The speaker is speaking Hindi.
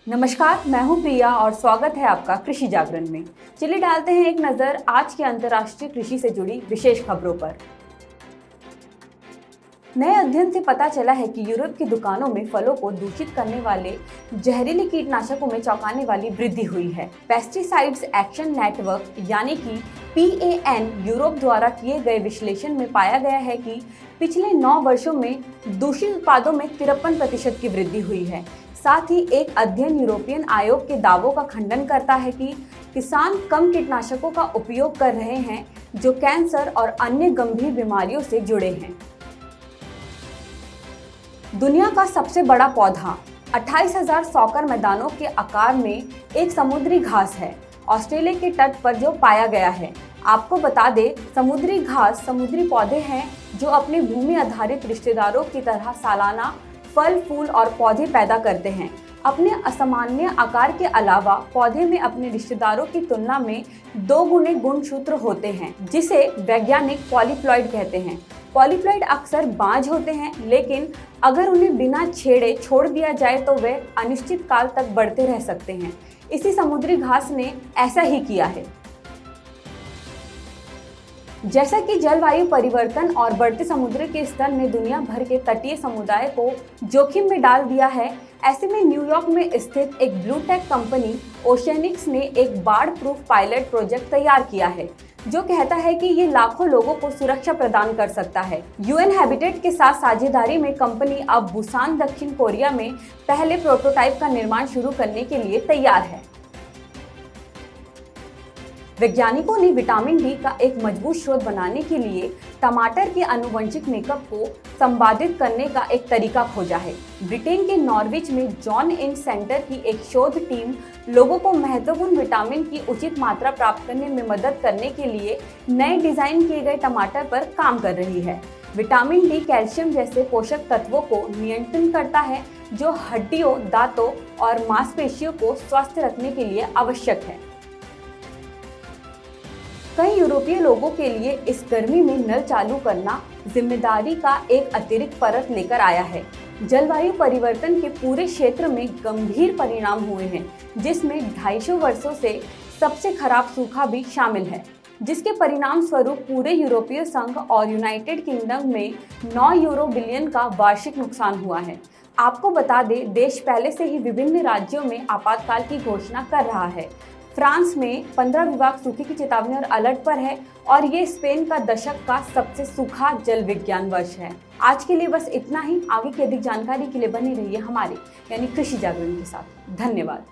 नमस्कार, मैं हूं प्रिया और स्वागत है आपका कृषि जागरण में। चलिए डालते हैं एक नज़र आज के अंतर्राष्ट्रीय कृषि से जुड़ी विशेष खबरों पर। नए अध्ययन से पता चला है कि यूरोप की दुकानों में फलों को दूषित करने वाले जहरीले कीटनाशकों में चौंकाने वाली वृद्धि हुई है। पेस्टिसाइड्स एक्शन नेटवर्क यानी कि PAN यूरोप द्वारा किए गए विश्लेषण में पाया गया है कि पिछले 9 वर्षों में दूषित उत्पादों में 53% की वृद्धि हुई है। साथ ही एक अध्ययन यूरोपियन आयोग के दावों का खंडन करता है कि किसान कम कीटनाशकों का उपयोग कर रहे हैं जो कैंसर और अन्य गंभीर बीमारियों से जुड़े हैं। दुनिया का सबसे बड़ा पौधा 28,000 सॉकर मैदानों के आकार में एक समुद्री घास है, ऑस्ट्रेलिया के तट पर जो पाया गया है। आपको बता दें, समुद्री घास समुद्री पौधे हैं जो अपने भूमि आधारित रिश्तेदारों की तरह सालाना फल, फूल और पौधे पैदा करते हैं। अपने असामान्य आकार के अलावा पौधे में अपने रिश्तेदारों की तुलना में 2 गुने गुणसूत्र होते हैं, जिसे वैज्ञानिक पॉलीप्लॉइड कहते हैं। पॉलीप्लॉइड अक्सर बांझ होते हैं, लेकिन अगर उन्हें बिना छेड़े छोड़ दिया जाए तो वे अनिश्चित काल तक बढ़ते रह सकते हैं। इसी समुद्री घास ने ऐसा ही किया है। जैसा कि जलवायु परिवर्तन और बढ़ते समुद्र के स्तर ने दुनिया भर के तटीय समुदाय को जोखिम में डाल दिया है, ऐसे में न्यूयॉर्क में स्थित एक ब्लू टेक कंपनी ओशियनिक्स ने एक बाढ़ प्रूफ पायलट प्रोजेक्ट तैयार किया है जो कहता है कि ये लाखों लोगों को सुरक्षा प्रदान कर सकता है। UN हैबिटेट के साथ साझेदारी में कंपनी अब बुसान, दक्षिण कोरिया में पहले प्रोटोटाइप का निर्माण शुरू करने के लिए तैयार है। वैज्ञानिकों ने विटामिन डी का एक मजबूत स्रोत बनाने के लिए टमाटर के आनुवंशिक मेकअप को संपादित करने का एक तरीका खोजा है। ब्रिटेन के नॉर्विच में जॉन इंट सेंटर की एक शोध टीम लोगों को महत्वपूर्ण विटामिन की उचित मात्रा प्राप्त करने में मदद करने के लिए नए डिजाइन किए गए टमाटर पर काम कर रही है। विटामिन डी कैल्शियम जैसे पोषक तत्वों को नियंत्रित करता है जो हड्डियों, दांतों और मांसपेशियों को स्वस्थ रखने के लिए आवश्यक है। कई यूरोपीय लोगों के लिए इस गर्मी में नल चालू करना जिम्मेदारी का एक अतिरिक्त परत लेकर आया है। जलवायु परिवर्तन के पूरे क्षेत्र में गंभीर परिणाम हुए हैं, जिसमें 250 वर्षों से सबसे खराब सूखा भी शामिल है, जिसके परिणाम स्वरूप पूरे यूरोपीय संघ और यूनाइटेड किंगडम में 9 यूरो बिलियन का वार्षिक नुकसान हुआ है। आपको बता दें, देश पहले से ही विभिन्न राज्यों में आपातकाल की घोषणा कर रहा है। फ्रांस में 15 विभाग सूखे की चेतावनी और अलर्ट पर है और ये स्पेन का दशक का सबसे सूखा जल विज्ञान वर्ष है। आज के लिए बस इतना ही। आगे की अधिक जानकारी के लिए बने रहिए हमारे यानी कृषि जागरण के साथ। धन्यवाद।